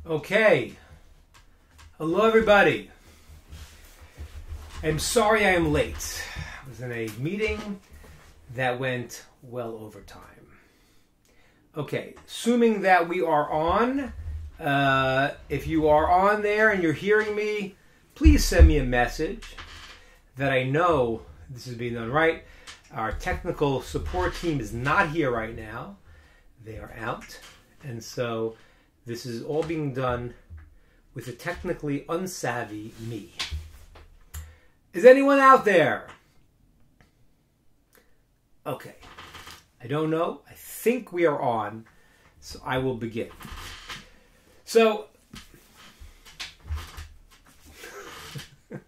Okay. Hello, everybody. I'm sorry I am late. I was in a meeting that went well over time. Okay, assuming that we are on, if you are on there and you're hearing me, please send me a message that I know this is being done right. Our technical support team is not here right now. They are out. And so this is all being done with a technically unsavvy me. Is anyone out there? Okay. I don't know. I think we are on. So I will begin. So, all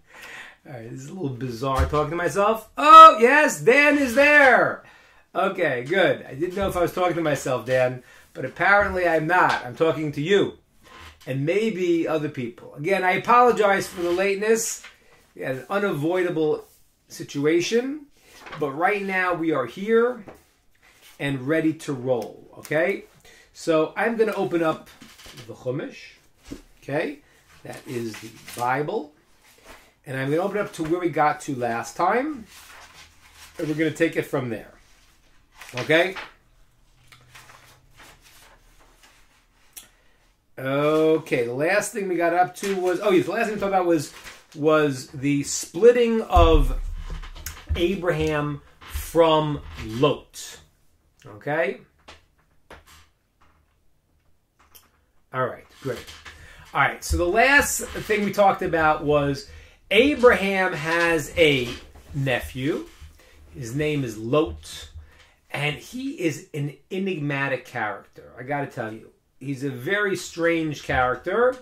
right, this is a little bizarre talking to myself. Oh, yes, Dan is there. Okay, good. I didn't know if I was talking to myself, Dan, but apparently I'm not. I'm talking to you and maybe other people. Again, I apologize for the lateness. We had an unavoidable situation, but right now we are here and ready to roll, okay? So I'm going to open up the Chumash, okay? That is the Bible. And I'm going to open up to where we got to last time, and we're going to take it from there, okay? Okay, the last thing we got up to was, the last thing we talked about was the splitting of Abraham from Lot. Okay? All right, great. All right, so the last thing we talked about was Abraham has a nephew. His name is Lot, and he is an enigmatic character. I got to tell you. He's a very strange character.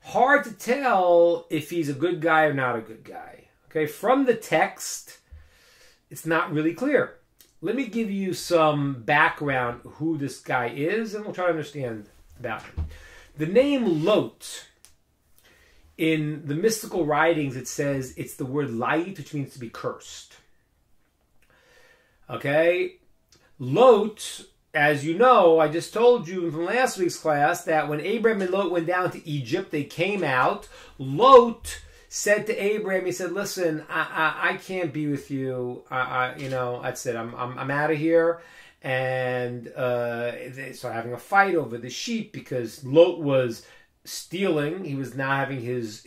Hard to tell if he's a good guy or not a good guy. Okay, from the text, it's not really clear. Let me give you some background who this guy is, and we'll try to understand about him. The name Lot, in the mystical writings, it says it's the word Lait, which means to be cursed. Okay, Lot, as you know, I just told you from last week's class that when Abraham and Lot went down to Egypt, they came out. Lot said to Abraham, he said, "Listen, I can't be with you. That's it. I'm out of here." And they started having a fight over the sheep because Lot was stealing. He was now having his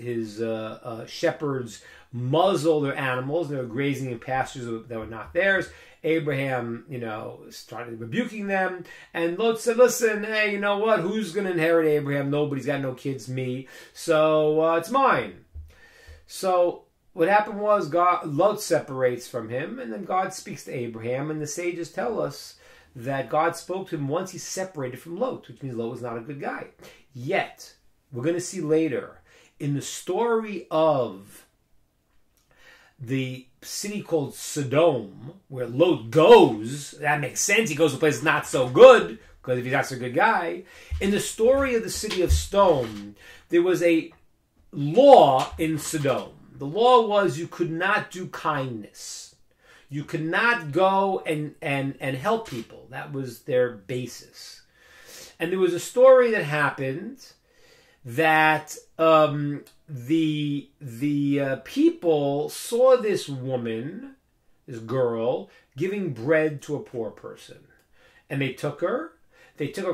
shepherds muzzle their animals. They were grazing in pastures that were not theirs. Abraham, started rebuking them. And Lot said, "Listen, hey, you know what? Who's going to inherit Abraham? Nobody's got no kids, me. So it's mine." So what happened was Lot separates from him, and then God speaks to Abraham. And the sages tell us that God spoke to him once he separated from Lot, which means Lot was not a good guy. Yet, we're going to see later, in the story of the city called Sodom, where Lot goes, that makes sense. He goes to a place that's not so good, because if he's not so good guy. In the story of the city of Sodom, there was a law in Sodom. The law was you could not do kindness. You could not go and help people. That was their basis. And there was a story that happened that the people saw this woman, this girl, giving bread to a poor person. And they took her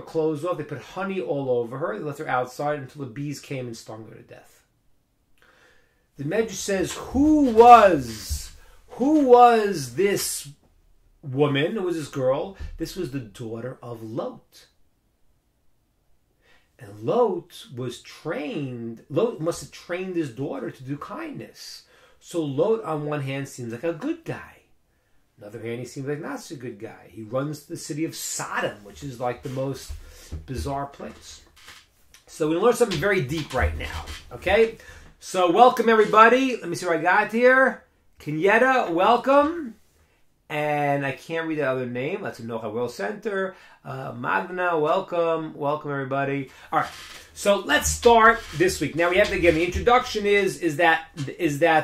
clothes off, they put honey all over her, they left her outside until the bees came and stung her to death. The Medrash says, who was this woman? Who was this girl? This was the daughter of Lot. And Lot must have trained his daughter to do kindness. So Lot, on one hand, seems like a good guy. On the other hand, he seems like not such a good guy. He runs the city of Sodom, which is like the most bizarre place. So we learn something very deep right now. Okay? So welcome, everybody. Let me see what I got here. Kenyetta, welcome. And I can't read the other name. That's Nocha World Center. Magna, welcome. Welcome, everybody. All right. So let's start this week. Now we have to, again, the introduction is that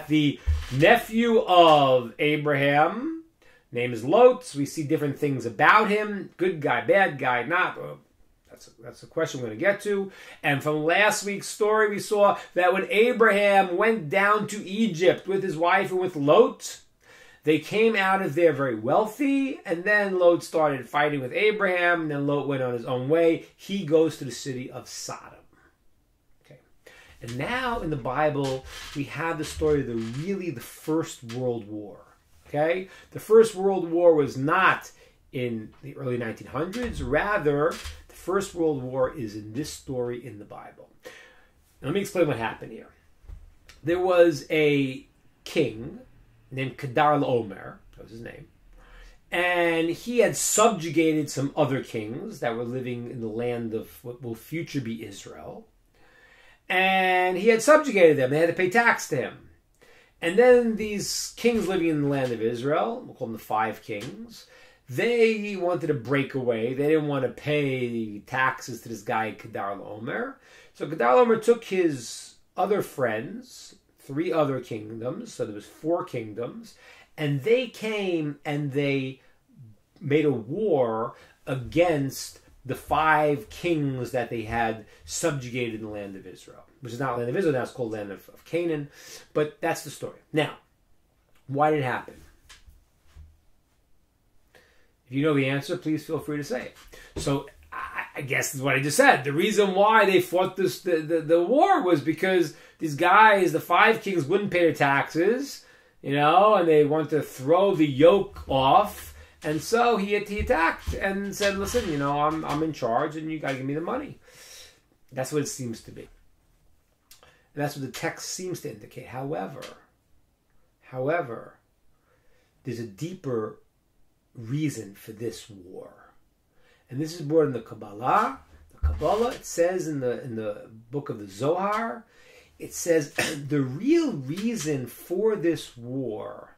the nephew of Abraham, name is Lot. So we see different things about him. Good guy, bad guy, not. That's the question we're going to get to. And from last week's story, we saw that when Abraham went down to Egypt with his wife and with Lot, they came out of there very wealthy, and then Lot started fighting with Abraham, and then Lot went on his own way. He goes to the city of Sodom. Okay. And now in the Bible, we have the story of the First World War. Okay? The First World War was not in the early 1900s. Rather, the First World War is in this story in the Bible. Now, let me explain what happened here. There was a king named Kedar Laomer, that was his name, and he had subjugated some other kings that were living in the land of what will future be Israel, and he had subjugated them. They had to pay tax to him. And then these kings living in the land of Israel, we'll call them the 5 kings, they wanted to break away. They didn't want to pay taxes to this guy Kedar Laomer. So Kedar Laomer took his other friends, 3 other kingdoms, so there was 4 kingdoms, and they came and they made a war against the 5 kings that they had subjugated in the land of Israel, which is not land of Israel, now it's called land of Canaan, but that's the story. Now, why did it happen? If you know the answer, please feel free to say it. So, I guess that's what I just said. The reason why they fought the war was because these guys, the 5 kings, wouldn't pay their taxes, and they wanted to throw the yoke off. And so he attacked and said, listen, I'm in charge and you got to give me the money. That's what it seems to be. And that's what the text seems to indicate. However, there's a deeper reason for this war. And this is brought in the Kabbalah. The Kabbalah, it says in the book of the Zohar, it says the real reason for this war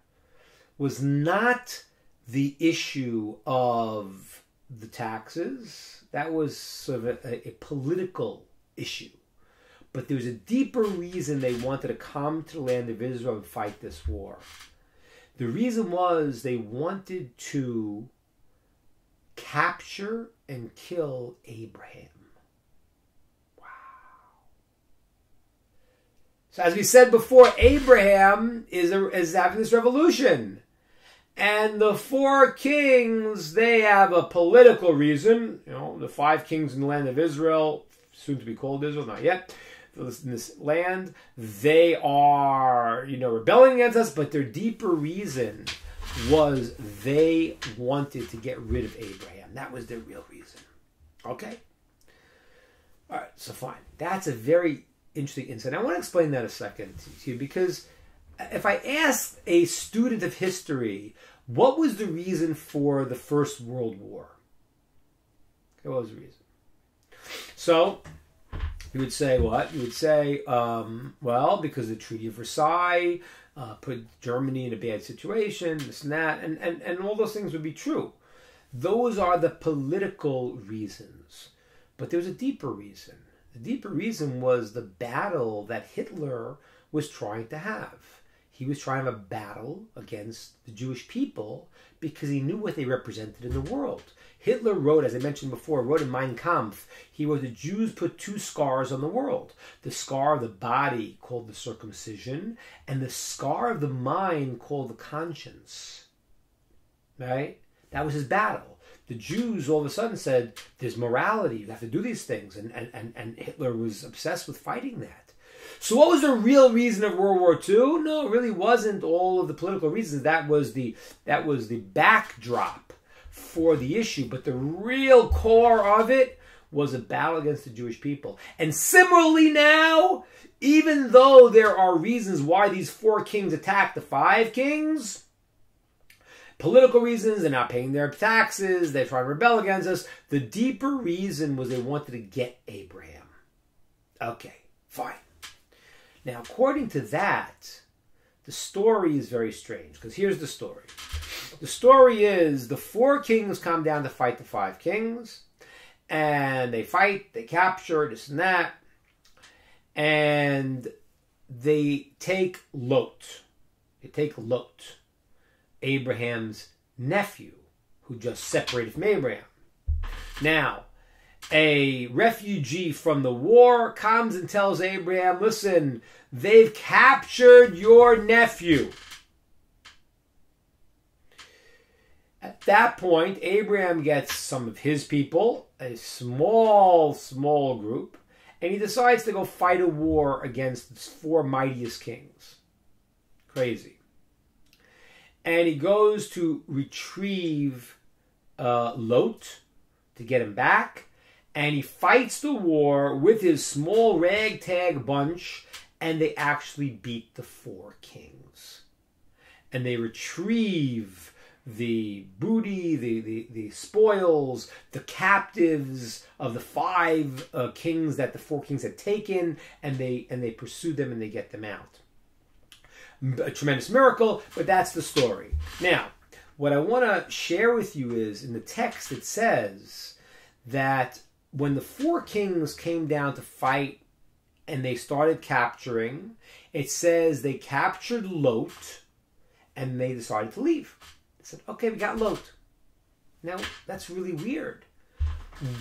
was not the issue of the taxes. That was sort of a political issue. But there was a deeper reason they wanted to come to the land of Israel and fight this war. The reason was they wanted to capture and kill Abraham. Wow. So as we said before, Abraham is having this revolution. And the 4 kings, they have a political reason. The 5 kings in the land of Israel, soon to be called Israel, not yet, in this land, they are, rebelling against us, but their deeper reason was they wanted to get rid of Abraham. That was their real reason. Okay? All right, so fine. That's a very interesting insight. I want to explain that a second to you, because if I asked a student of history, what was the reason for the First World War? Okay, what was the reason? So, you would say what? You would say, well, because the Treaty of Versailles put Germany in a bad situation, this and that, and all those things would be true. Those are the political reasons. But there's a deeper reason. The deeper reason was the battle that Hitler was trying to have. He was trying to have a battle against the Jewish people because he knew what they represented in the world. Hitler wrote, as I mentioned before, wrote in Mein Kampf, he wrote, the Jews put 2 scars on the world. The scar of the body, called the circumcision, and the scar of the mind, called the conscience. Right? That was his battle. The Jews all of a sudden said, there's morality, you have to do these things. And Hitler was obsessed with fighting that. So what was the real reason of World War II? No, it really wasn't all of the political reasons. That was the backdrop for the issue. But the real core of it was a battle against the Jewish people. And similarly now, even though there are reasons why these 4 kings attacked the 5 kings, political reasons, they're not paying their taxes, they're trying to rebel against us, the deeper reason was they wanted to get Abraham. Okay, fine. Now, according to that, the story is very strange, because here's the story. The story is the 4 kings come down to fight the 5 kings, and they fight, they capture, this and that, and they take Lot. They take Lot, Abraham's nephew, who just separated from Abraham. Now, a refugee from the war comes and tells Abraham, listen, they've captured your nephew. At that point, Abraham gets some of his people, a small group, and he decides to go fight a war against the 4 mightiest kings. Crazy. And he goes to retrieve Lot to get him back, and he fights the war with his small ragtag bunch, and they actually beat the 4 kings. And they retrieve the booty, the spoils, the captives of the 5 kings that the 4 kings had taken, and they pursue them and they get them out. A tremendous miracle, but that's the story. Now, what I want to share with you is, in the text it says that when the 4 kings came down to fight and they started capturing, it says they captured Lot and they decided to leave. They said, okay, we got Lot. Now, that's really weird.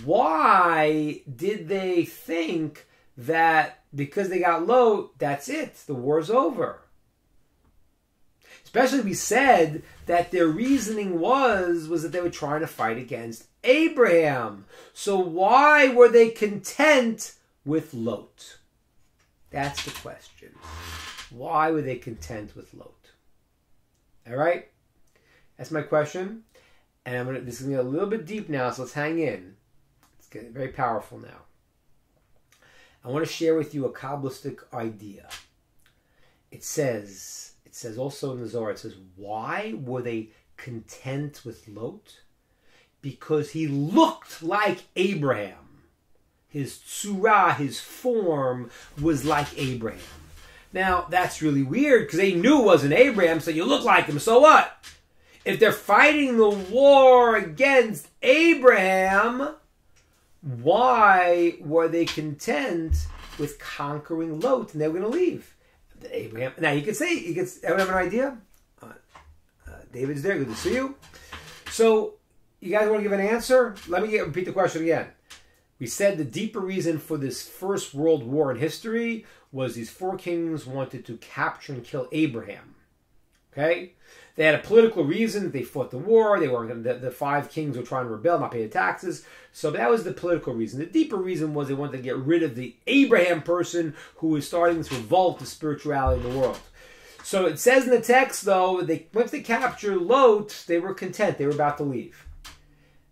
Why did they think that because they got Lot, that's it, the war's over? Especially we said that their reasoning was that they were trying to fight against Abraham. So why were they content with Lot? That's the question. Why were they content with Lot? All right? That's my question. And this is going to get a little bit deep now, so let's hang in. It's getting very powerful now. I want to share with you a Kabbalistic idea. It says also in the Zohar, it says, why were they content with Lot? Because he looked like Abraham. His tzura, his form, was like Abraham. Now, that's really weird, because they knew it wasn't Abraham, so you look like him, so what? If they're fighting the war against Abraham, why were they content with conquering Lot and they were going to leave? Abraham. Now you could say, everyone have an idea? David's there. Good to see you. So, you guys want to give an answer? Let me repeat the question again. We said the deeper reason for this first world war in history was these 4 kings wanted to capture and kill Abraham. Okay? They had a political reason. They fought the war. They weren't the 5 kings were trying to rebel, not pay the taxes. So that was the political reason. The deeper reason was they wanted to get rid of the Abraham person who was starting this revolt of spirituality in the world. So it says in the text, though, once they captured Lot, they were content. They were about to leave.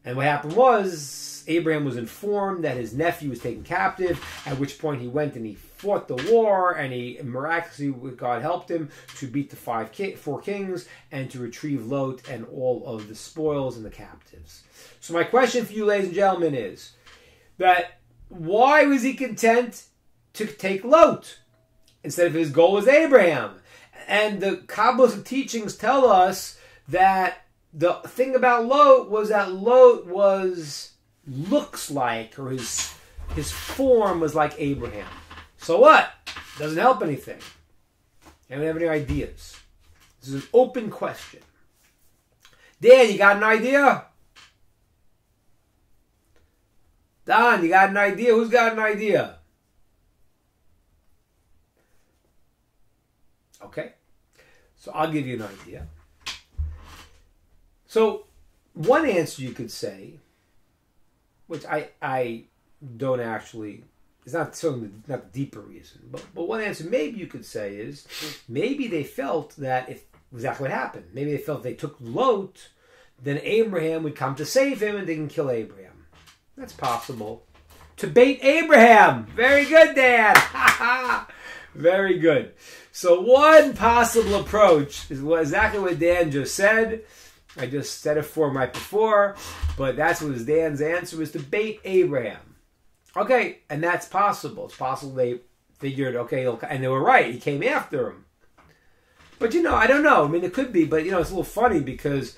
And what happened was, Abraham was informed that his nephew was taken captive, at which point he went and he fought the war, and he miraculously, God helped him to beat the 4 kings and to retrieve Lot and all of the spoils and the captives. So my question for you, ladies and gentlemen, is that why was he content to take Lot instead of his goal was Abraham? And the Kabbalistic teachings tell us that the thing about Lot was that Lot looks like, or his form was like Abraham. So what? Doesn't help anything. Anyone have any ideas? This is an open question. Dan, you got an idea? Don, you got an idea? Who's got an idea? Okay. So I'll give you an idea. So one answer you could say, which I don't actually, it's not certainly not the deeper reason, but one answer maybe you could say is maybe they felt that if exactly what happened. Maybe they felt if they took Lot, then Abraham would come to save him and they can kill Abraham. That's possible. To bait Abraham. Very good, Dan. Very good. So one possible approach is exactly what Dan just said. I just said it right before, but that's what Dan's answer was, to bait Abraham. Okay, and that's possible. It's possible they figured, okay, and they were right. He came after him. But, I don't know. I mean, it could be, but, it's a little funny because,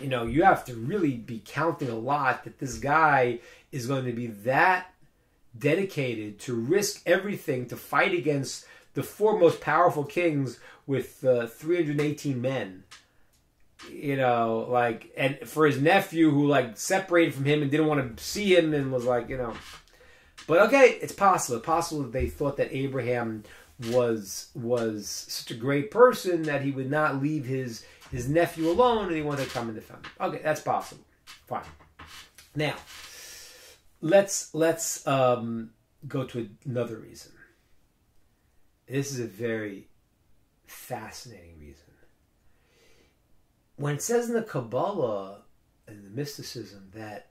you have to really be counting a lot that this guy is going to be that dedicated to risk everything to fight against the 4 most powerful kings with 318 men. and for his nephew who separated from him and didn't want to see him and was But okay, it's possible. It's possible that they thought that Abraham was such a great person that he would not leave his nephew alone and he wanted to come and defend him. Okay, that's possible. Fine. Now, let's go to another reason. This is a very fascinating reason. When it says in the Kabbalah and the mysticism that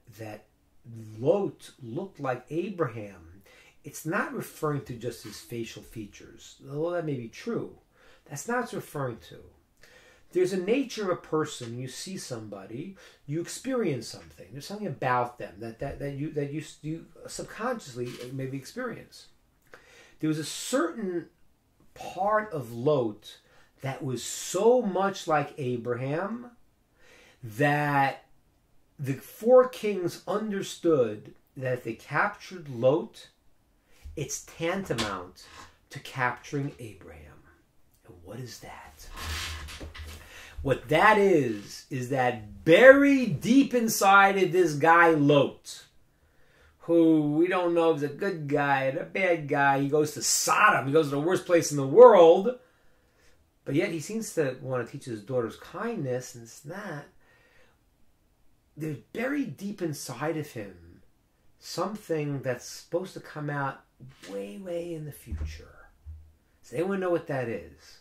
Lot looked like Abraham, it's not referring to just his facial features, although that may be true. That's not what it's referring to. There's a nature of a person. You see somebody, you experience something. There's something about them that you subconsciously maybe experience. There was a certain part of Lot that was so much like Abraham that the four kings understood that if they captured Lot, it's tantamount to capturing Abraham. And what is that? What that is that buried deep inside of this guy Lot, who we don't know if he's a good guy and a bad guy. He goes to Sodom. He goes to the worst place in the world. But yet he seems to want to teach his daughters kindness, and it's not. There's buried deep inside of him something that's supposed to come out way, way in the future. Does anyone know what that is?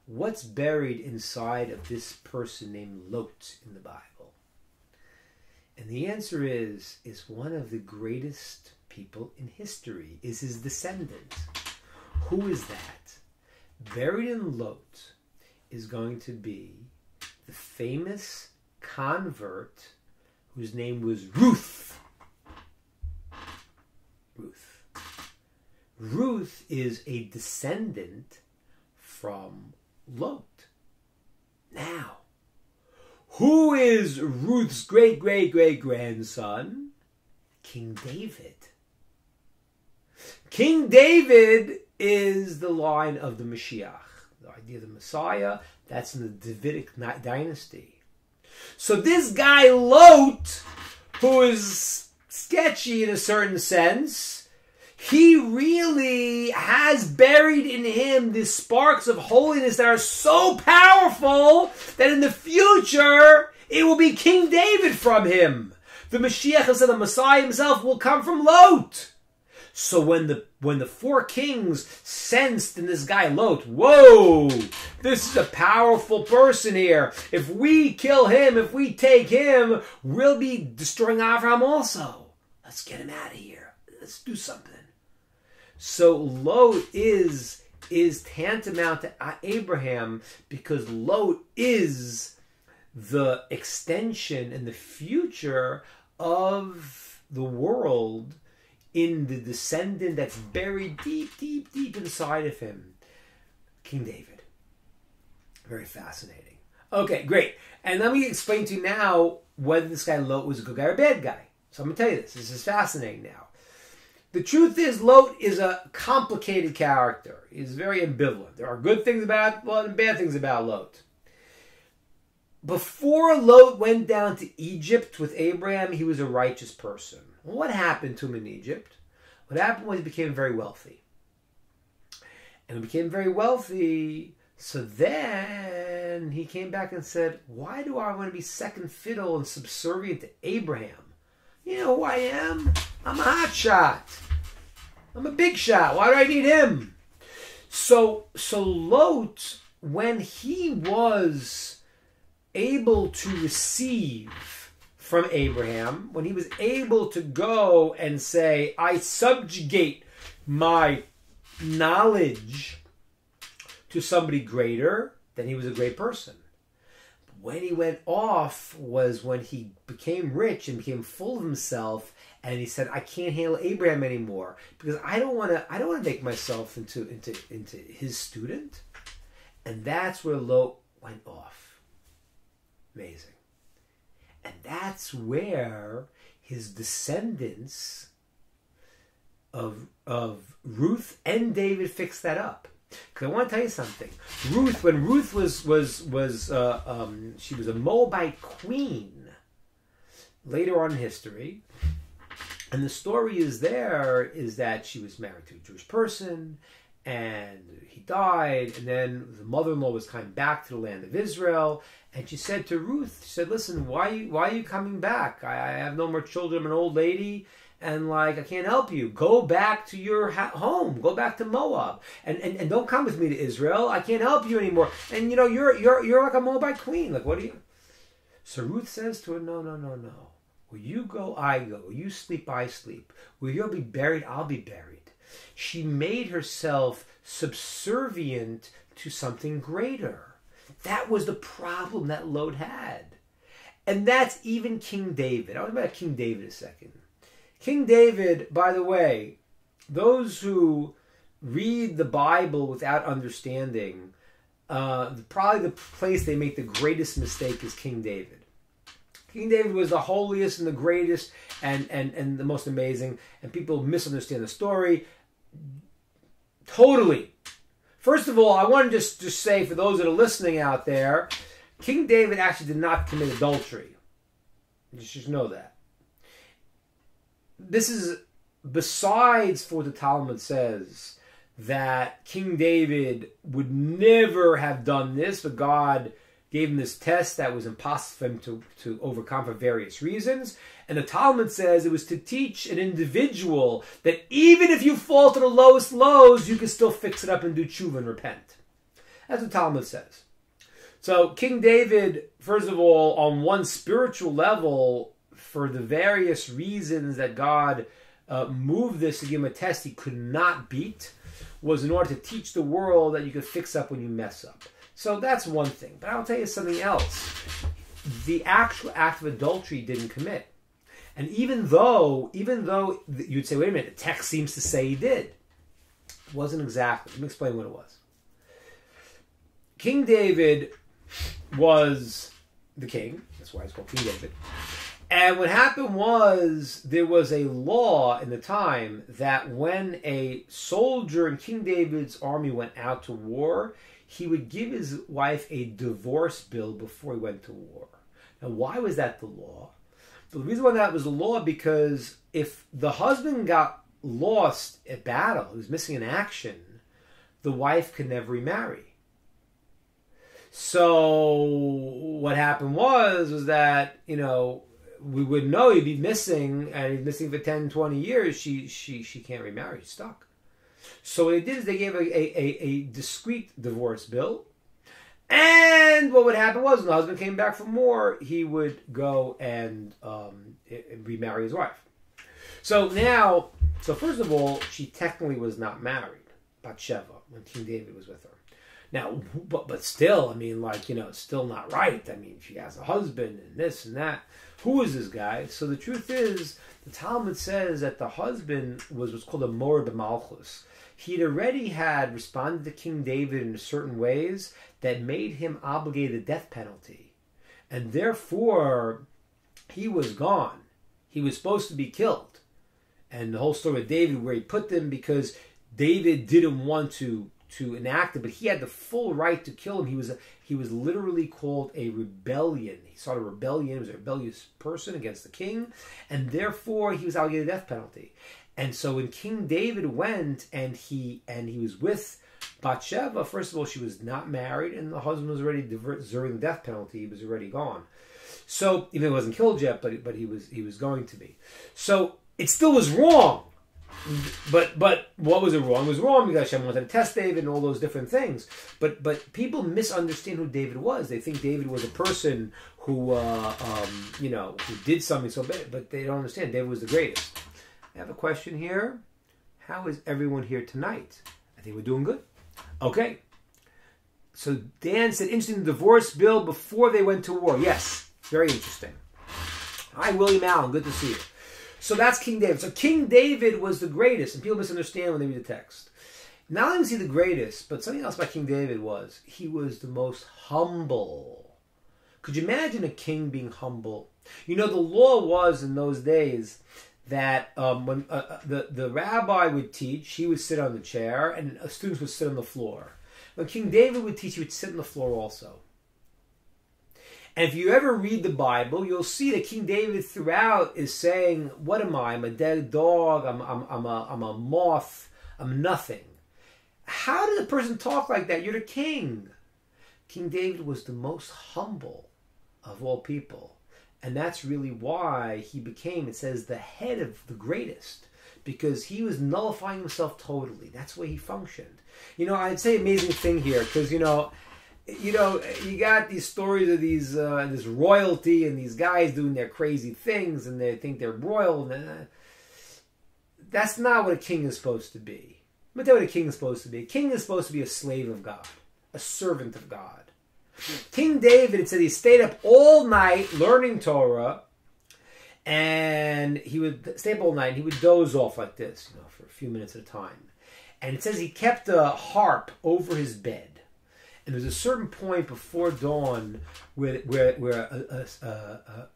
What's buried inside of this person named Lot in the Bible? And the answer is one of the greatest people in history, is his descendant. Who is that? Buried in Lot is going to be the famous convert whose name was Ruth. Ruth is a descendant from Lot. Now, who is Ruth's great-great-great-grandson? King David. King David is the line of the Mashiach. The idea of the Messiah, that's in the Davidic dynasty. So this guy Lot, who is sketchy in a certain sense, he really has buried in him these sparks of holiness that are so powerful that in the future it will be King David from him. The Mashiach, the Messiah himself, will come from Lot. So when the four kings sensed in this guy Lot, whoa, this is a powerful person here. If we kill him, if we take him, we'll be destroying Avraham also. Let's get him out of here. Let's do something. So Lot is tantamount to Abraham because Lot is the extension and the future of the world in the descendant that's buried deep, deep, deep inside of him. King David. Very fascinating. Okay, great. And let me explain to you now whether this guy Lot was a good guy or a bad guy. So I'm going to tell you this. This is fascinating now. The truth is, Lot is a complicated character. He's very ambivalent. There are good things about Lot and bad things about Lot. Before Lot went down to Egypt with Abraham, he was a righteous person. Well, what happened to him in Egypt? What happened was he became very wealthy. And he became very wealthy, so then he came back and said, why do I want to be second fiddle and subservient to Abraham? You know who I am? I'm a hot shot. I'm a big shot. Why do I need him? So Lot, when he was able to receive from Abraham, when he was able to go and say, I subjugate my knowledge to somebody greater, then he was a great person. When he went off was when he became rich and became full of himself, and he said, I can't handle Abraham anymore because I don't want to make myself into his student. And that's where Lot went off. Amazing. And that's where his descendants of Ruth and David fixed that up. Because I want to tell you something. Ruth, when Ruth she was a Moabite queen later on in history, and the story is that she was married to a Jewish person, and he died, and then the mother-in-law was coming back to the land of Israel, and she said to Ruth, she said, listen, why are you coming back? I have no more children, I'm an old lady, and I can't help you. Go back to your home. Go back to Moab, and don't come with me to Israel. I can't help you anymore. And you're like a Moabite queen. What are you? So Ruth says to her, no. Where you go, I go. Where you sleep, I sleep. Where you'll be buried, I'll be buried. She made herself subservient to something greater. That was the problem that Lot had. And that's even King David. I want to talk about King David a second. King David, by the way, those who read the Bible without understanding, probably the place they make the greatest mistake is King David. King David was the holiest and the greatest and the most amazing, and people misunderstand the story totally. First of all, I want to just say, for those that are listening out there, King David actually did not commit adultery. You should know that. This is besides for what the Talmud says, that King David would never have done this, but God gave him this test that was impossible for him to overcome for various reasons. And the Talmud says it was to teach an individual that even if you fall to the lowest lows, you can still fix it up and do tshuva and repent. That's what the Talmud says. So King David, first of all, on one spiritual level, for the various reasons that God moved this to give him a test he could not beat, was in order to teach the world that you could fix up when you mess up. So that's one thing. But I'll tell you something else. The actual act of adultery didn't commit. And even though you'd say, wait a minute, the text seems to say he did. It wasn't exactly. Let me explain what it was. King David was the king. That's why it's called King David. And what happened was, there was a law in the time that when a soldier in King David's army went out to war, he would give his wife a divorce bill before he went to war. Now, why was that the law? The reason why that was the law, because if the husband got lost at battle, he was missing in action, the wife could never remarry. So what happened was that, we would know he'd be missing, and he's missing for 10, 20 years. She can't remarry. She's stuck. So what they did is they gave a discreet divorce bill. And what would happen was, when the husband came back from war, he would go and remarry his wife. So first of all, she technically was not married, Bathsheba, when King David was with her. Now, but still, it's still not right. She has a husband and this and that. Who is this guy? So the truth is, the Talmud says that the husband was what's called a Mor b'Malchus. He'd already had responded to King David in certain ways that made him obligate the death penalty. And therefore, he was gone. He was supposed to be killed. And the whole story of David, where he put them, because David didn't want to enact it, but he had the full right to kill him. He was literally called a rebellion. He started a rebellion. He was a rebellious person against the king, and therefore he was obligated to the death penalty. And so when King David went and he was with Bathsheba, first of all, she was not married, and the husband was already deserving the death penalty. He was already gone. So even though he wasn't killed yet, but he was going to be. So it still was wrong. But what was it wrong? It was wrong because Hashem wanted to test David and all those different things. But people misunderstand who David was. They think David was a person who did something so bad, but they don't understand. David was the greatest. I have a question here. How is everyone here tonight? I think we're doing good. Okay. So Dan said, interesting, the divorce bill before they went to war. Yes, very interesting. Hi, William Allen. Good to see you. So that's King David. So King David was the greatest, and people misunderstand when they read the text. Not only was he the greatest, but something else about King David was he was the most humble. Could you imagine a king being humble? The law was in those days that when the rabbi would teach, he would sit on the chair, and students would sit on the floor. When King David would teach, he would sit on the floor also. And if you ever read the Bible, you'll see that King David throughout is saying, "What am I? I'm a dead dog. I'm a moth. I'm nothing." How does a person talk like that? You're the king. King David was the most humble of all people. And that's really why he became, it says, the head of the greatest. Because he was nullifying himself totally. That's the way he functioned. I'd say amazing thing here. Because, you got these stories of these this royalty and these guys doing their crazy things. And they think they're royal. And, that's not what a king is supposed to be. Let me tell you what a king is supposed to be. A king is supposed to be a slave of God. A servant of God. King David, it said he stayed up all night learning Torah, and he would stay up all night and he would doze off like this, for a few minutes at a time. And it says he kept a harp over his bed. And there's a certain point before dawn where a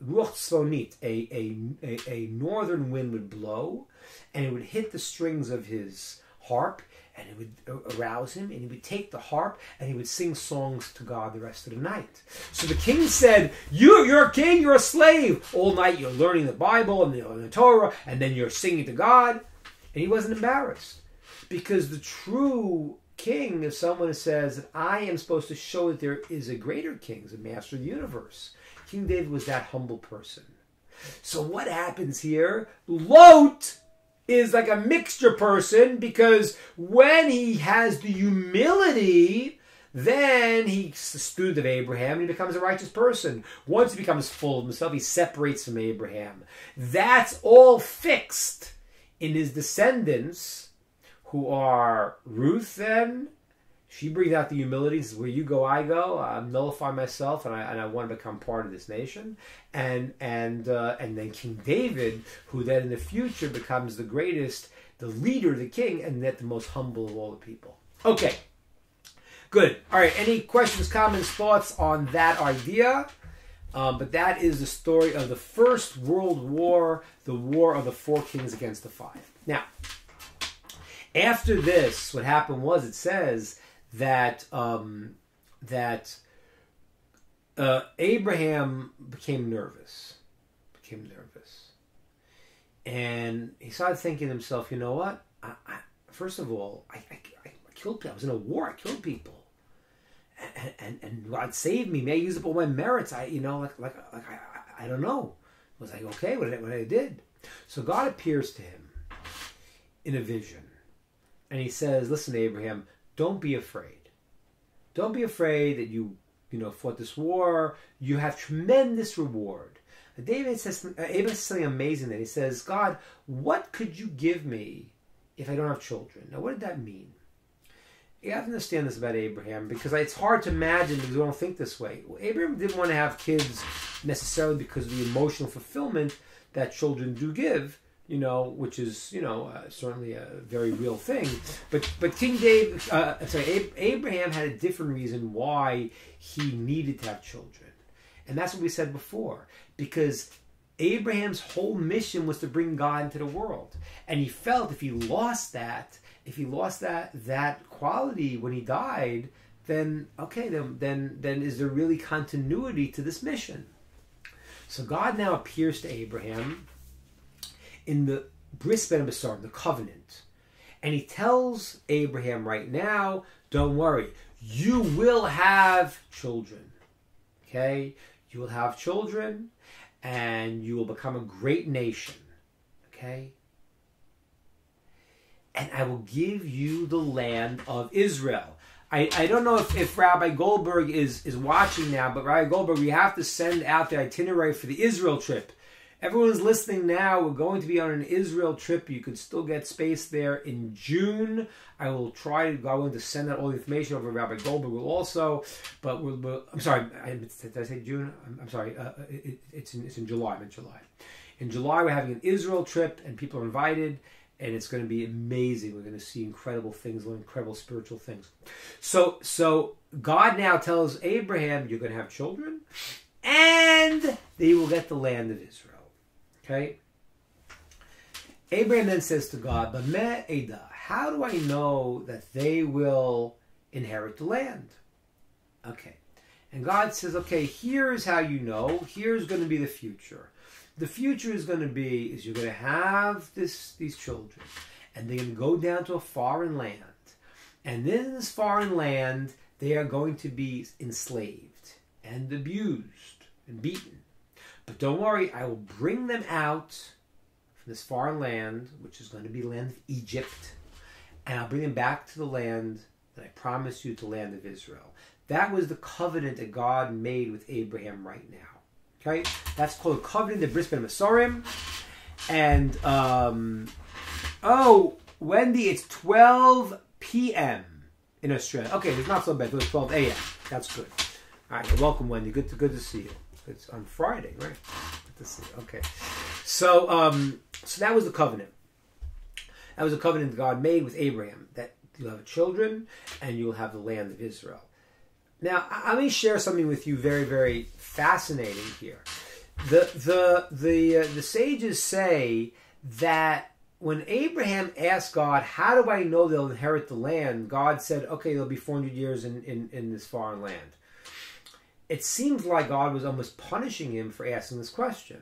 ruach tzfonit, a northern wind would blow, and it would hit the strings of his harp, and it would arouse him, and he would take the harp, and he would sing songs to God the rest of the night. So the king said, you're a king, you're a slave. All night you're learning the Bible and the Torah, and then you're singing to God. And he wasn't embarrassed. Because the true king is someone who says that I am supposed to show that there is a greater king, a master of the universe. King David was that humble person. So what happens here? Lot is like a mixture person, because when he has the humility, then he's the student of Abraham and he becomes a righteous person. Once he becomes full of himself, he separates from Abraham. That's all fixed in his descendants, who are Ruth then. She brings out the humility, says, where you go, I go. I nullify myself, and I want to become part of this nation. And then King David, who then in the future becomes the greatest, the leader, the king, and yet the most humble of all the people. Okay, good. All right, any questions, comments, thoughts on that idea? But that is the story of the First World War, the War of the Four Kings against the Five. Now, after this, what happened was, it says that Abraham became nervous, and he started thinking to himself, you know what? First of all, I killed people. I was in a war. I killed people, and God saved me. May I use up all my merits? I don't know. I was like, okay, what I did. So God appears to him in a vision, and he says, listen, Abraham, don't be afraid. Don't be afraid that you fought this war. You have tremendous reward. Abraham says something amazing. That he says, God, what could you give me if I don't have children? Now, what did that mean? You have to understand this about Abraham, because it's hard to imagine, because we don't think this way. Well, Abraham didn't want to have kids necessarily because of the emotional fulfillment that children do give, which is, certainly a very real thing. But King David, Abraham had a different reason why he needed to have children. And that's what we said before. Because Abraham's whole mission was to bring God into the world. And he felt if he lost that quality when he died, then is there really continuity to this mission? So God now appears to Abraham in the Bris Ben Besarim, the covenant. And he tells Abraham right now, don't worry, you will have children. Okay? You will have children, and you will become a great nation. Okay? And I will give you the land of Israel. I don't know if Rabbi Goldberg is watching now, but Rabbi Goldberg, we have to send out the itinerary for the Israel trip. Everyone's listening now. We're going to be on an Israel trip. You could still get space there in June. I will try to go to send out all the information over. Rabbi Goldberg will also. But I'm sorry. Did I say June? I'm sorry. It's in July. I'm in July. In July, we're having an Israel trip, and people are invited. And it's going to be amazing. We're going to see incredible things, incredible spiritual things. So God now tells Abraham, you're going to have children, and they will get the land of Israel. Okay? Abraham then says to God, "B'meh eda, how do I know that they will inherit the land?" Okay. And God says, okay, here's how you know. Here's going to be the future. The future is going to be, is you're going to have these children, and they're going to go down to a foreign land. And in this foreign land, they are going to be enslaved and abused and beaten. But don't worry, I will bring them out from this foreign land, which is going to be the land of Egypt, and I'll bring them back to the land that I promised you, to the land of Israel. That was the covenant that God made with Abraham right now. Okay? That's called a covenant of Bris Ben Mesorim. And, oh, Wendy, it's 12 p.m. in Australia. Okay, it's not so bad. It was 12 a.m. That's good. All right, welcome, Wendy. Good to see you. It's on Friday, right? Good to see you. Okay. So, so that was the covenant. That was a covenant that God made with Abraham, that you'll have children and you'll have the land of Israel. Now, let me share something with you very, very fascinating here. The sages say that when Abraham asked God, how do I know they'll inherit the land? God said, okay, they'll be 400 years in this foreign land. It seems like God was almost punishing him for asking this question.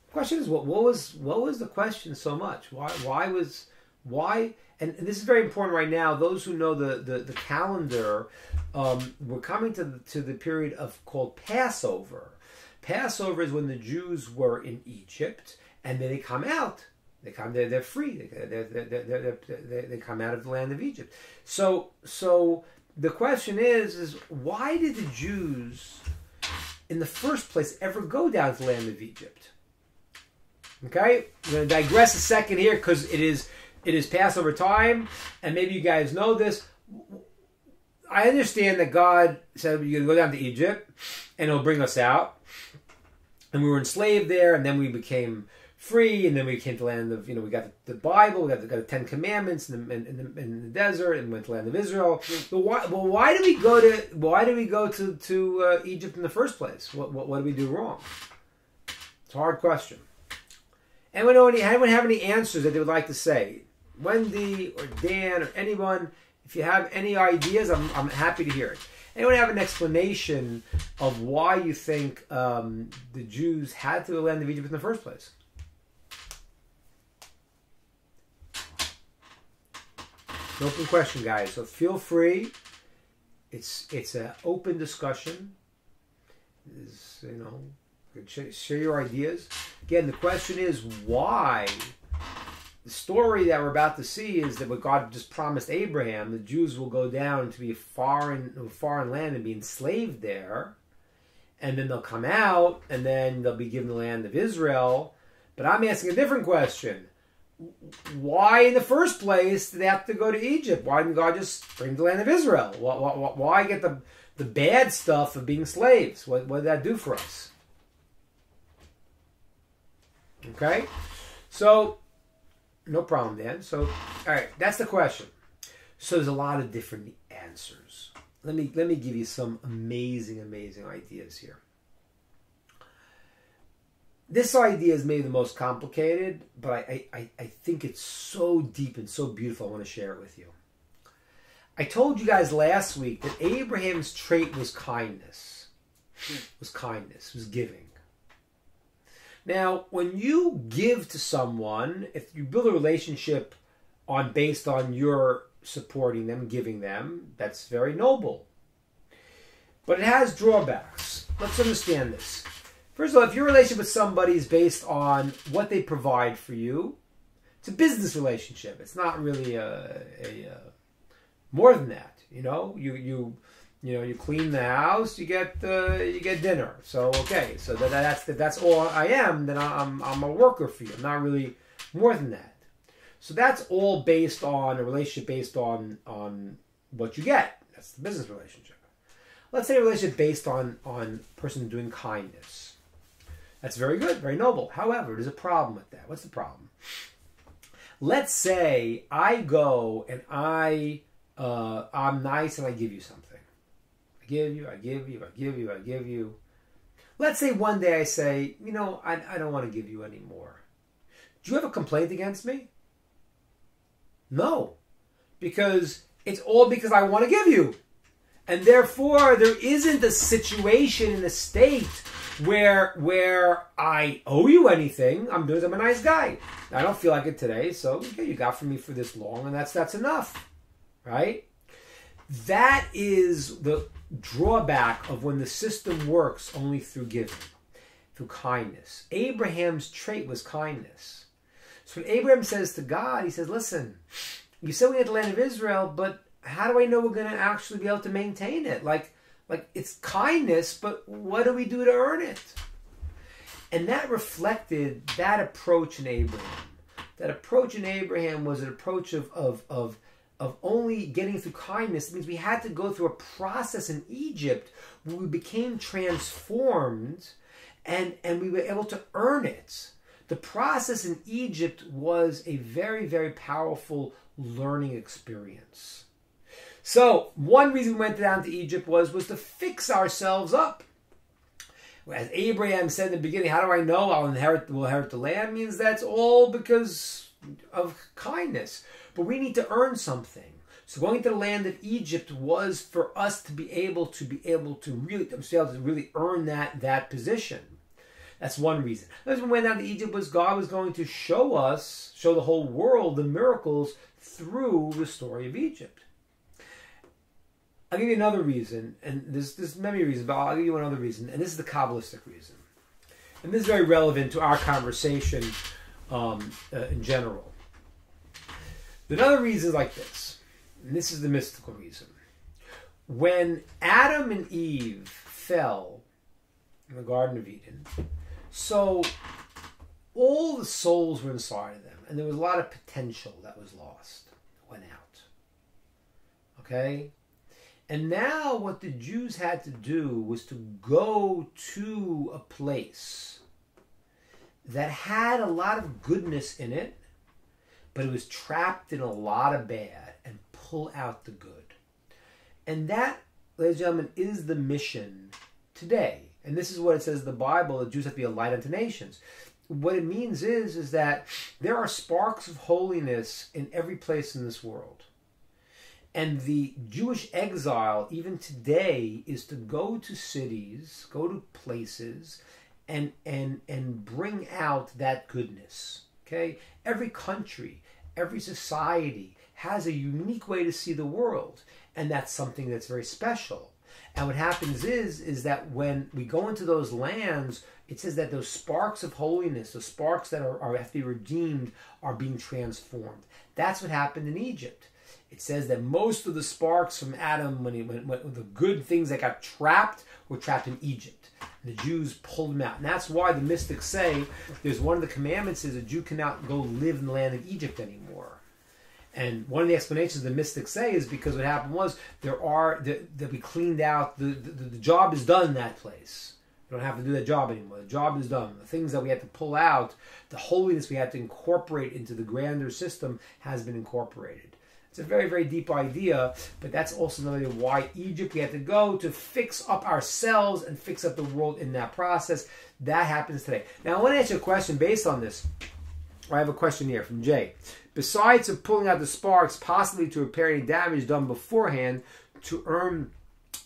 The question is, what was the question so much? Why? And this is very important right now. Those who know the calendar, we're coming to the period called Passover. Passover is when the Jews were in Egypt, and then they come out. They're free. They come out of the land of Egypt. So the question is why did the Jews, in the first place, ever go down to the land of Egypt? Okay, I'm going to digress a second here because it is Passover time, and maybe you guys know this. I understand that God said you're going to go down to Egypt, and He'll bring us out. And we were enslaved there, and then we became free, and then we came to the land of, we got the Bible, we got the Ten Commandments in the desert, and went to the land of Israel. But why did we go to Egypt in the first place? What did we do wrong? It's a hard question. Anyone have any answers that they would like to say? Wendy or Dan or anyone, if you have any ideas, I'm happy to hear it. Anyone have an explanation of why you think the Jews had to the land of Egypt in the first place? It's an open question, guys. So feel free. It's an open discussion. Share your ideas. Again, the question is why. The story that we're about to see is that what God just promised Abraham, the Jews will go down to be a foreign land and be enslaved there, and then they'll come out, and then they'll be given the land of Israel. But I'm asking a different question. Why in the first place did they have to go to Egypt? Why didn't God just bring the land of Israel? Why get the bad stuff of being slaves? What did that do for us? Okay? So, no problem, Dan. So, all right, that's the question. So there's a lot of different answers. Let me give you some amazing ideas here. This idea is maybe the most complicated, but I think it's so deep and so beautiful. I want to share it with you. I told you guys last week that Abraham's trait was kindness. Was giving. Now, when you give to someone, if you build a relationship based on your supporting them, giving them, that's very noble. But it has drawbacks. Let's understand this. First of all, if your relationship with somebody is based on what they provide for you, it's a business relationship. It's not really more than that. You clean the house, you get dinner. So okay, so that's all I am. Then I'm a worker for you. I'm not really more than that. So that's all based on a relationship based on what you get. That's the business relationship. Let's say a relationship based on a person doing kindness. That's very good, very noble. However, there's a problem with that. What's the problem? Let's say I go and I'm nice and I give you something. I give you. Let's say one day I say, I don't want to give you any more. Do you have a complaint against me? No. Because it's all because I want to give you. And therefore, there isn't a situation in the state where I owe you anything. I'm a nice guy. I don't feel like it today, so okay, you got from me for this long, and that's enough. Right? That is the drawback of when the system works only through giving, through kindness. Abraham's trait was kindness. So when Abraham says to God, he says, listen, you said we had the land of Israel, but how do I know we're going to actually be able to maintain it? Like it's kindness, but what do we do to earn it? And that reflected that approach in Abraham. That approach in Abraham was an approach of only getting through kindness. It means we had to go through a process in Egypt where we became transformed and we were able to earn it. The process in Egypt was a very, very powerful learning experience. So, one reason we went down to Egypt was to fix ourselves up. As Abraham said in the beginning, how do I know we'll inherit the land? Means that's all because of kindness. But we need to earn something. So going to the land of Egypt was for us to be able to really earn that position. That's one reason. Another reason we went down to Egypt was God was going to show the whole world the miracles through the story of Egypt. I'll give you another reason, and there's many reasons, but I'll give you another reason, and this is the Kabbalistic reason. And this is very relevant to our conversation in general. Another reason is like this, and this is the mystical reason. When Adam and Eve fell in the Garden of Eden, so all the souls were inside of them, and there was a lot of potential that was lost, went out. Okay? And now what the Jews had to do was to go to a place that had a lot of goodness in it, but it was trapped in a lot of bad, and pull out the good. And that, ladies and gentlemen, is the mission today. And this is what it says in the Bible, the Jews have to be a light unto nations. What it means is that there are sparks of holiness in every place in this world. And the Jewish exile, even today, is to go to cities, go to places, and bring out that goodness. Okay? Every country, every society has a unique way to see the world. And that's something that's very special. And what happens is that when we go into those lands, it says that those sparks of holiness, the sparks that have to be redeemed, are being transformed. That's what happened in Egypt. It says that most of the sparks from Adam, when the good things that got trapped, were trapped in Egypt. And the Jews pulled them out. And that's why the mystics say there's one of the commandments is a Jew cannot go live in the land of Egypt anymore. And one of the explanations the mystics say is because what happened was that we cleaned out, the job is done in that place. You don't have to do that job anymore. The job is done. The things that we had to pull out, the holiness we had to incorporate into the grander system has been incorporated. It's a very, very deep idea, but that's also another idea why Egypt we had to go to fix up ourselves and fix up the world in that process. That happens today. Now, I want to answer a question based on this. I have a question here from Jay. Besides of pulling out the sparks, possibly to repair any damage done beforehand, to earn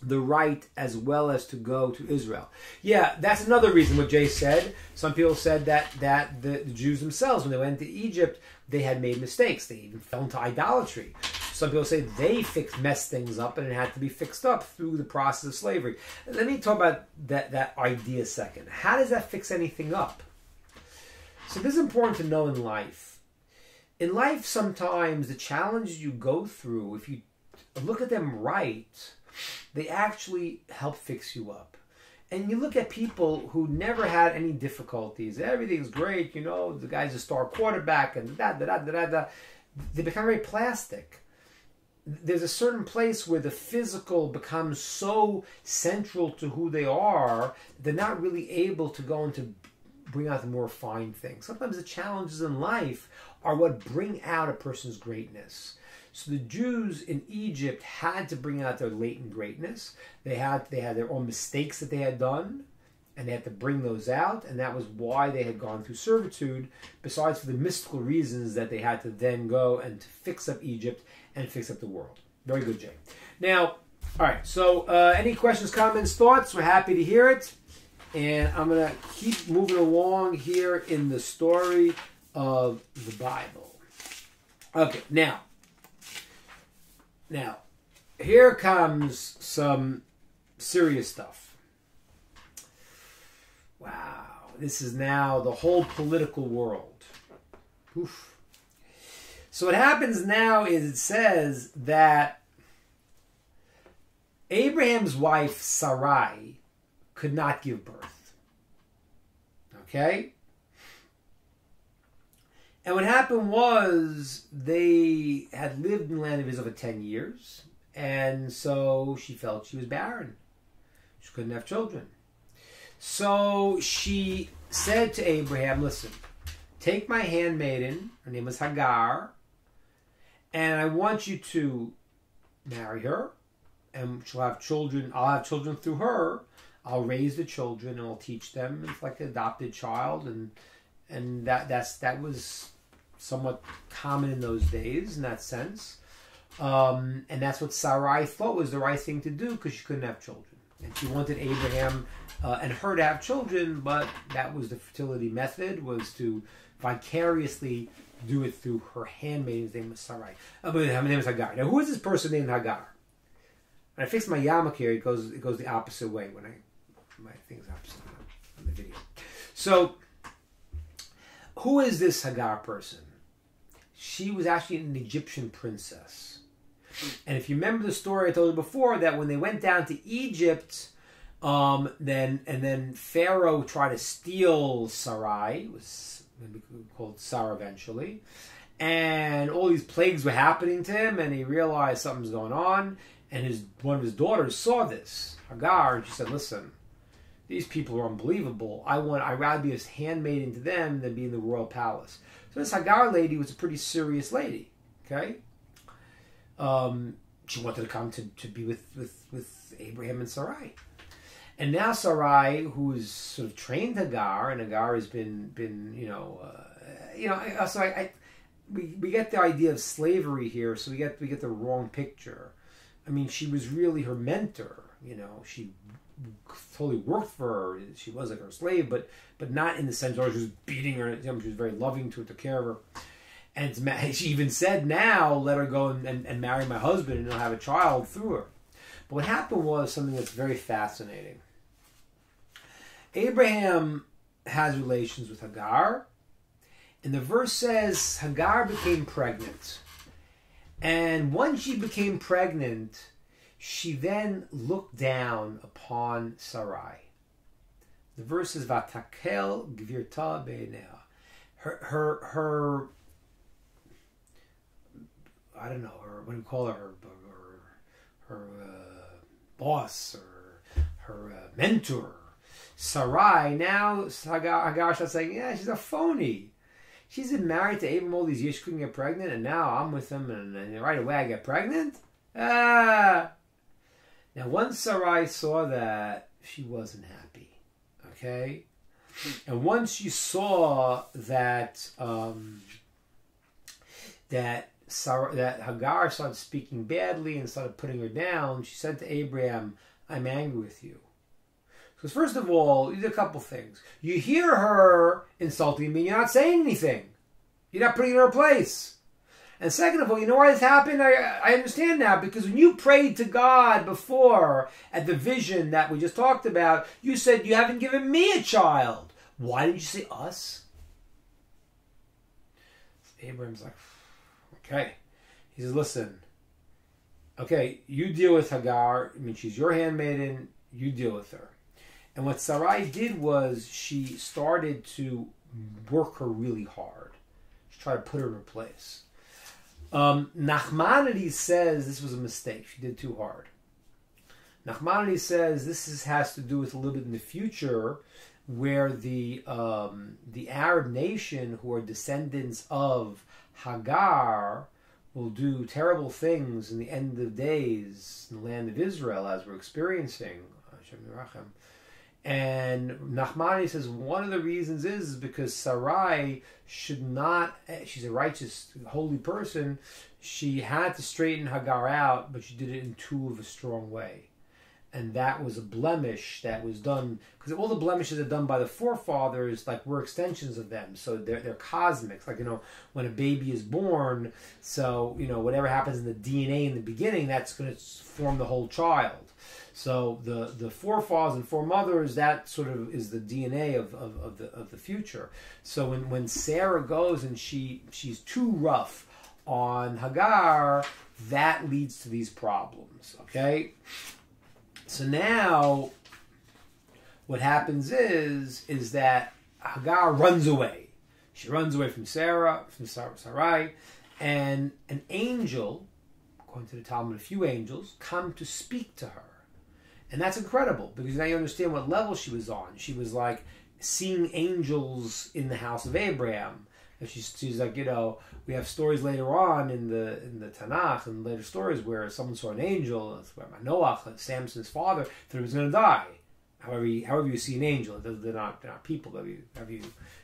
the right as well as to go to Israel. Yeah, that's another reason what Jay said. Some people said that the Jews themselves, when they went to Egypt, they had made mistakes. They even fell into idolatry. Some people say they messed things up and it had to be fixed up through the process of slavery. Let me talk about that idea a second. How does that fix anything up? So this is important to know in life. In life, sometimes the challenges you go through, if you look at them right, they actually help fix you up. And you look at people who never had any difficulties. Everything's great, you know, the guy's a star quarterback and they become very plastic. There's a certain place where the physical becomes so central to who they are, they're not really able to go into bring out the more refined things. Sometimes the challenges in life are what bring out a person's greatness. So the Jews in Egypt had to bring out their latent greatness. They had their own mistakes that they had done, and they had to bring those out, and that was why they had gone through servitude, besides for the mystical reasons that they had to then go and to fix up Egypt and fix up the world. Very good, Jay. Now, all right, so any questions, comments, thoughts? We're happy to hear it. And I'm going to keep moving along here in the story of the Bible. Okay, now, here comes some serious stuff. Wow, this is now the whole political world. Oof. So what happens now is it says that Abraham's wife Sarai could not give birth. Okay? And what happened was they had lived in the land of Israel for 10 years, and so she felt she was barren. She couldn't have children. So she said to Abraham, listen, take my handmaiden, her name is Hagar, and I want you to marry her, and she'll have children. I'll have children through her. I'll raise the children and I'll teach them. It's like an adopted child, and that was somewhat common in those days in that sense. And that's what Sarai thought was the right thing to do because she couldn't have children. And she wanted Abraham and her to have children, but that was the fertility method, was to vicariously do it through her handmaiden's name was Sarai. Her name is Hagar. Now, who is this person named Hagar? When I fix my yarmulke here, it goes the opposite way. When my thing's opposite on the video. So, who is this Hagar person? She was actually an Egyptian princess. And if you remember the story I told you before, that when they went down to Egypt, then Pharaoh tried to steal Sarai. It was maybe called Sarah eventually. And all these plagues were happening to him, and he realized something's going on. And one of his daughters saw this, Hagar, and she said, listen, these people are unbelievable. I'd rather be a handmaiden to them than be in the royal palace. So this Hagar lady was a pretty serious lady, okay? She wanted to come to be with Abraham and Sarai. And now Sarai, who is sort of trained Hagar, and Hagar has been we get the idea of slavery here, so we get the wrong picture. I mean, she was really her mentor. She totally worked for her. She was like her slave, but not in the sense where she was beating her. She was very loving to her, took care of her. And she even said, now let her go and marry my husband, and he'll have a child through her. But what happened was something that's very fascinating. Abraham has relations with Hagar, and the verse says Hagar became pregnant. And once she became pregnant, she then looked down upon Sarai. The verse is Vatakel Gvirta Beinea. Her I don't know, what do you call her? Her boss, or her mentor, Sarai. Now Hagar starts saying, yeah, she's a phony. She's been married to Abraham all these years, she couldn't get pregnant, and now I'm with him, and right away I get pregnant? Now, once Sarai saw that, she wasn't happy. Okay? And once she saw that that Hagar started speaking badly and started putting her down, she said to Abraham, I'm angry with you. Because first of all, you did a couple things. You hear her insulting me, you're not saying anything. You're not putting her in her place. And second of all, you know why this happened? I understand now, because when you prayed to God before at the vision that we just talked about, you said, you haven't given me a child. Why didn't you say us? So Abraham's like, okay. He says, listen, okay, you deal with Hagar. I mean, she's your handmaiden. You deal with her. And what Sarai did was she started to work her really hard. She tried to put her in her place. Nachmanides says this was a mistake. She did too hard. Nachmanides says this has to do with a little bit in the future, where the Arab nation, who are descendants of Hagar, will do terrible things in the end of days in the land of Israel, as we're experiencing. And Nachmani says one of the reasons is because Sarai should not, she's a righteous, holy person, she had to straighten Hagar out, but she did it in too of a strong way. And that was a blemish that was done, because all the blemishes are done by the forefathers, like we're extensions of them. So they're cosmics. Like, when a baby is born, so, whatever happens in the DNA in the beginning, that's going to form the whole child. So the forefathers and foremothers, that sort of is the DNA of the future. So when Sarah goes and she's too rough on Hagar, that leads to these problems. Okay? So now, what happens is that Hagar runs away. She runs away from Sarai, and an angel, according to the Talmud, a few angels, come to speak to her. And that's incredible, because now you understand what level she was on. She was like seeing angels in the house of Abraham. And she's like, we have stories later on in the Tanakh and later stories where someone saw an angel. That's where Manoach, Samson's father, thought he was going to die. However you see an angel, they're not people. Have you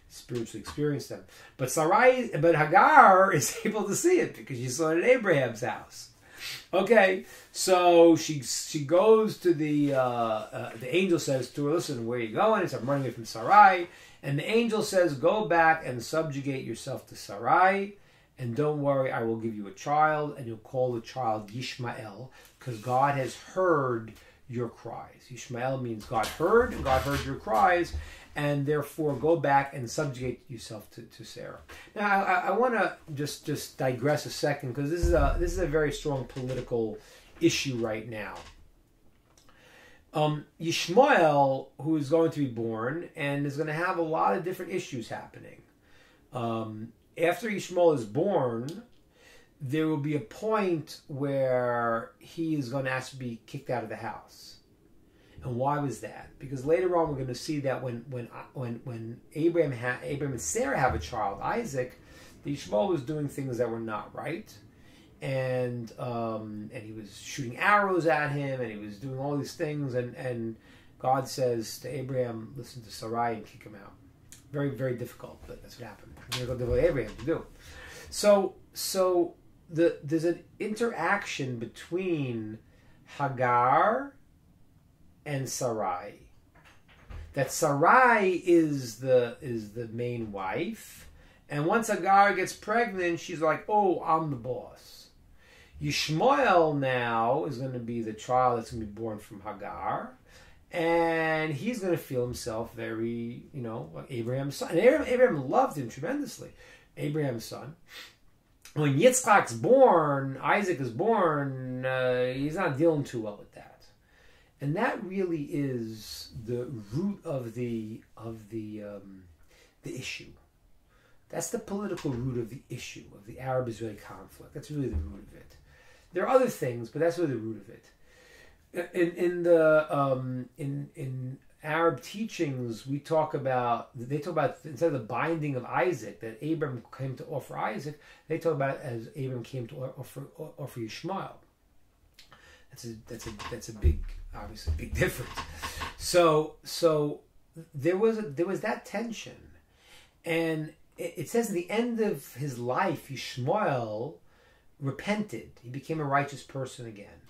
spiritually experienced them? But Hagar is able to see it because she saw it at Abraham's house. Okay, so she goes to the angel says to her, listen, where are you going? He said, I'm running away from Sarai. And the angel says, go back and subjugate yourself to Sarai, and don't worry, I will give you a child, and you'll call the child Yishmael, because God has heard your cries. Yishmael means God heard, and God heard your cries, and therefore go back and subjugate yourself to Sarah. Now, I want to just digress a second, because this is a very strong political issue right now. Yishmael, who is going to be born, and is going to have a lot of different issues happening. After Yishmael is born, there will be a point where he is going to have to be kicked out of the house. And why was that? Because later on we're going to see that when Abraham and Sarah have a child, Isaac, Yishmael was doing things that were not right. And he was shooting arrows at him, and he was doing all these things, and God says to Abraham, listen to Sarai and kick him out. Very, very difficult, but that's what happened. You're going to go do what Abraham to do. So there's an interaction between Hagar and Sarai. That Sarai is the main wife, and once Hagar gets pregnant, she's like, oh, I'm the boss. Yishmael now is going to be the child that's going to be born from Hagar, and he's going to feel himself very, like Abraham's son. And Abraham loved him tremendously, Abraham's son. When Yitzchak's born, Isaac is born, he's not dealing too well with that. And that really is the root of the issue. That's the political root of the issue, of the Arab-Israeli conflict. That's really the root of it. There are other things, but that's really the root of it. In Arab teachings, they talk about instead of the binding of Isaac that Abram came to offer Isaac, they talk about it as Abram came to offer Yishmael. That's a big, obviously big difference. So there was that tension, and it says at the end of his life, Yishmael repented. He became a righteous person again.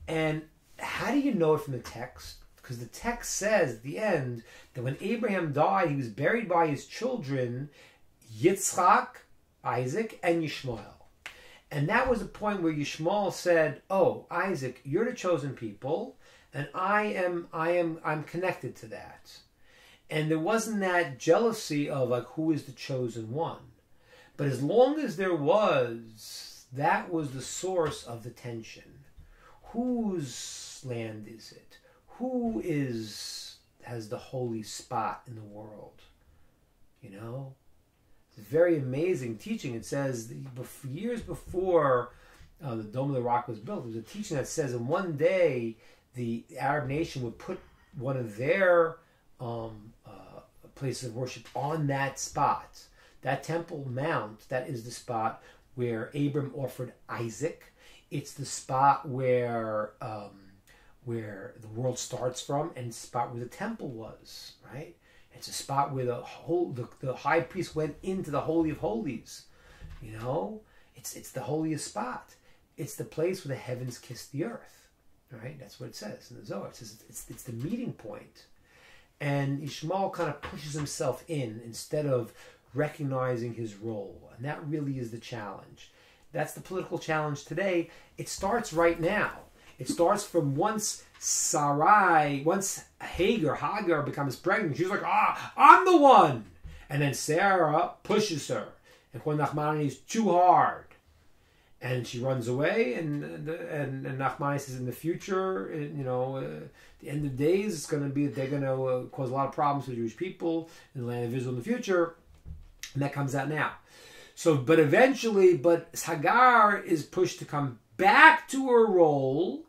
And how do you know it from the text? Because the text says at the end that when Abraham died, he was buried by his children, Yitzchak, Isaac, and Yishmael. And that was the point where Yishmael said, oh, Isaac, you're the chosen people, and I'm connected to that. And there wasn't that jealousy of like who is the chosen one. But as long as there was, that was the source of the tension. Whose land is it? Who has the holy spot in the world? It's a very amazing teaching. It says years before the Dome of the Rock was built, there was a teaching that says in one day the Arab nation would put one of their places of worship on that spot. That Temple Mount, that is the spot where Abram offered Isaac. It's the spot where where the world starts from, and the spot where the temple was, right? It's a spot where the high priest went into the Holy of Holies. You know, it's the holiest spot. It's the place where the heavens kiss the earth, right? That's what it says in the Zohar. It says it's the meeting point. And Ishmael kind of pushes himself in instead of recognizing his role. And that really is the challenge. That's the political challenge today. It starts right now. It starts from once Hagar becomes pregnant, she's like, I'm the one. And then Sarah pushes her. And when Nachmani is too hard. And she runs away, and Nachmani says, in the future, the end of days, it's going to be they're going to cause a lot of problems for the Jewish people in the land of Israel in the future, and that comes out now. So, but Hagar is pushed to come back to her role,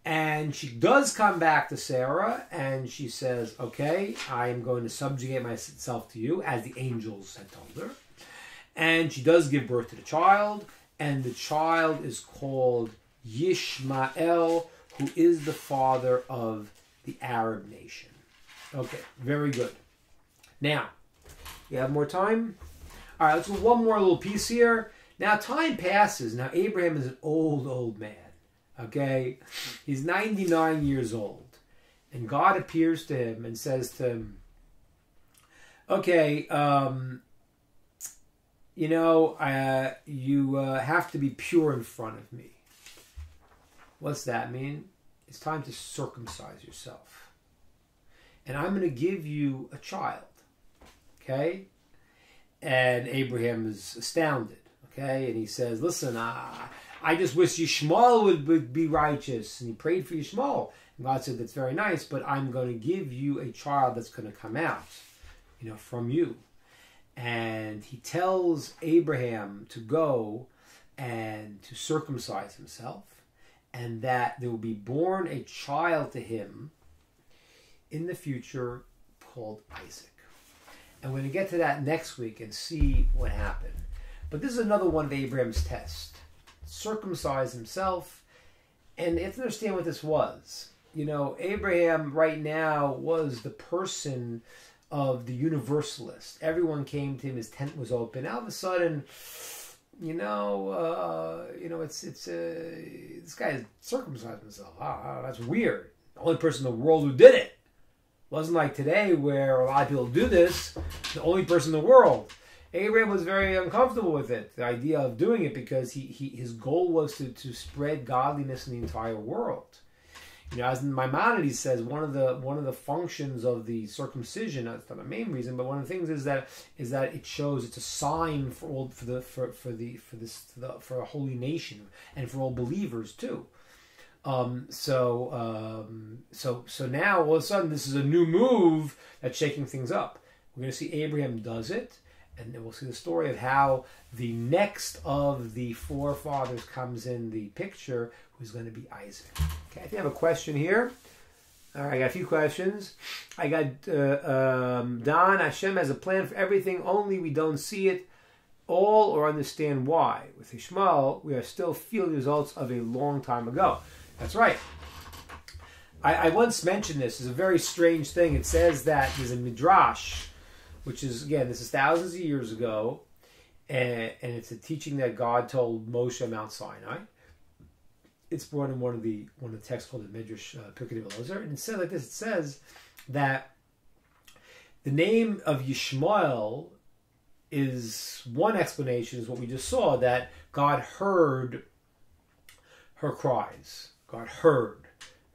and she does come back to Sarah, and she says, "Okay, I am going to subjugate myself to you," as the angels had told her, and she does give birth to the child. And the child is called Yishmael, who is the father of the Arab nation. Okay, very good. Now, you have more time? All right, let's do one more little piece here. Now, time passes. Now, Abraham is an old man. Okay? He's 99 years old. And God appears to him and says to him, okay, you have to be pure in front of me. What's that mean? It's time to circumcise yourself. And I'm going to give you a child. Okay? And Abraham is astounded. Okay? And he says, listen, I just wish Yishmael would be righteous. And he prayed for Yishmael. And God said, that's very nice, but I'm going to give you a child that's going to come out, from you. And he tells Abraham to go and to circumcise himself, and that there will be born a child to him in the future called Isaac. And we're going to get to that next week and see what happened. But this is another one of Abraham's tests. Circumcise himself. And you have to understand what this was. Abraham right now was the person of the universalist. Everyone came to him, his tent was open. All of a sudden, this guy has circumcised himself. That's weird. The only person in the world who did it. Wasn't like today where a lot of people do this. The only person in the world. Abraham was very uncomfortable with it, the idea of doing it, because his goal was to spread godliness in the entire world. As Maimonides says, one of the functions of the circumcision, that's not the main reason, but one of the things is that it shows, it's a sign for a holy nation and for all believers too. So now all of a sudden this is a new move that's shaking things up. We're going to see Abraham does it, and then we'll see the story of how the next of the forefathers comes in the picture, who's going to be Isaac. Okay, I think I have a question here. All right, I got a few questions. I got Don, Hashem has a plan for everything, only we don't see it all or understand why. With Ishmael, we are still feeling the results of a long time ago. That's right. I once mentioned this. It's a very strange thing. It says that there's a midrash, which is, again, this is thousands of years ago, and it's a teaching that God told Moshe at Mount Sinai. It's brought in one of the texts called the Midrash Pirkei Elazar, and it says like this. It says that the name of Yishmael is one explanation, is what we just saw, that God heard her cries. God heard,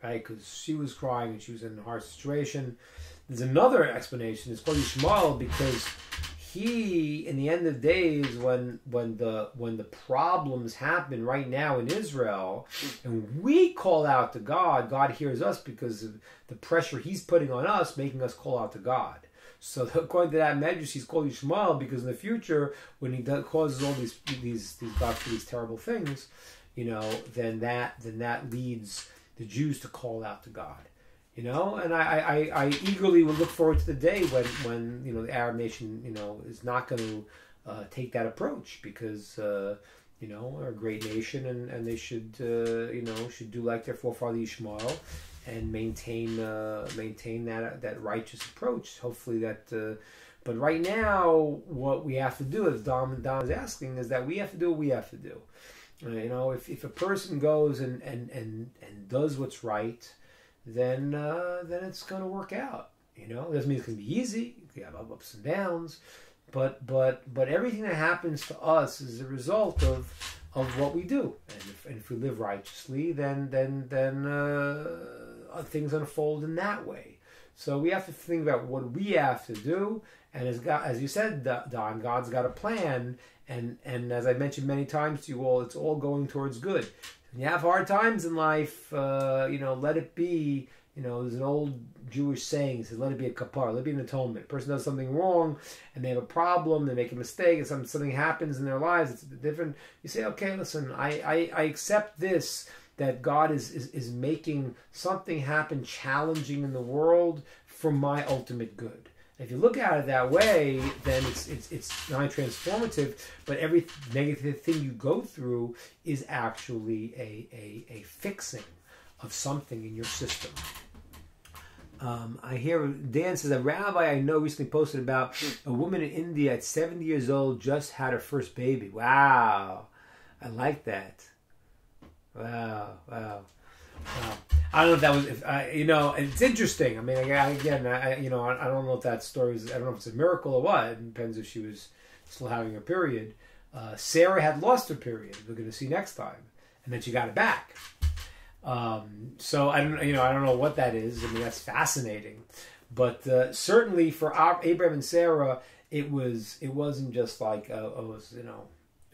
right? Because she was crying and she was in a hard situation. There's another explanation. It's called Yishmael because he, in the end of days, when the problems happen right now in Israel, and we call out to God, God hears us because of the pressure He's putting on us, making us call out to God. So according to that medrash, He's called Yishmael because in the future, when He causes all these terrible things, then that leads the Jews to call out to God. And I eagerly would look forward to the day when the Arab nation, is not going to take that approach, because, are a great nation, and they should, should do like their forefather Ishmael, and maintain that righteous approach. Hopefully that. But right now, what we have to do, as Don is asking, is that we have to do what we have to do. If a person goes and does what's right, then it's going to work out. It doesn't mean it's going to be easy. You have ups and downs, but everything that happens to us is a result of what we do. And if we live righteously, then things unfold in that way. So we have to think about what we have to do. And as you said, Don, God's got a plan. And as I mentioned many times to you all, it's all going towards good. When you have hard times in life, let it be. There's an old Jewish saying, it says, let it be a kapar, let it be an atonement. A person does something wrong, and they have a problem, they make a mistake, and something happens in their lives, it's a bit different. You say, okay, listen, I accept this, that God is making something happen challenging in the world for my ultimate good. If you look at it that way, then it's not transformative, but every negative thing you go through is actually a fixing of something in your system. I hear Dan says, a rabbi I know recently posted about a woman in India at 70 years old just had her first baby. Wow. I like that. Wow. I don't know if that was, it's interesting. I mean, I don't know if that story is, I don't know if it's a miracle or what. It depends if she was still having her period. Sarah had lost her period. We're going to see next time. And then she got it back. So I don't know what that is. I mean, that's fascinating. But certainly for Abraham and Sarah, it wasn't just like a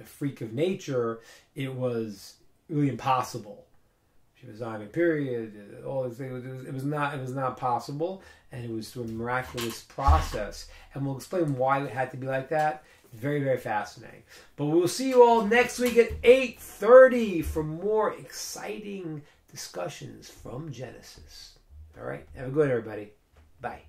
freak of nature. It was really impossible. She was on a period. All these things. It was not possible, and it was through a miraculous process. And we'll explain why it had to be like that. Very, very fascinating. But we'll see you all next week at 8:30 for more exciting discussions from Genesis. All right. Have a good one, everybody. Bye.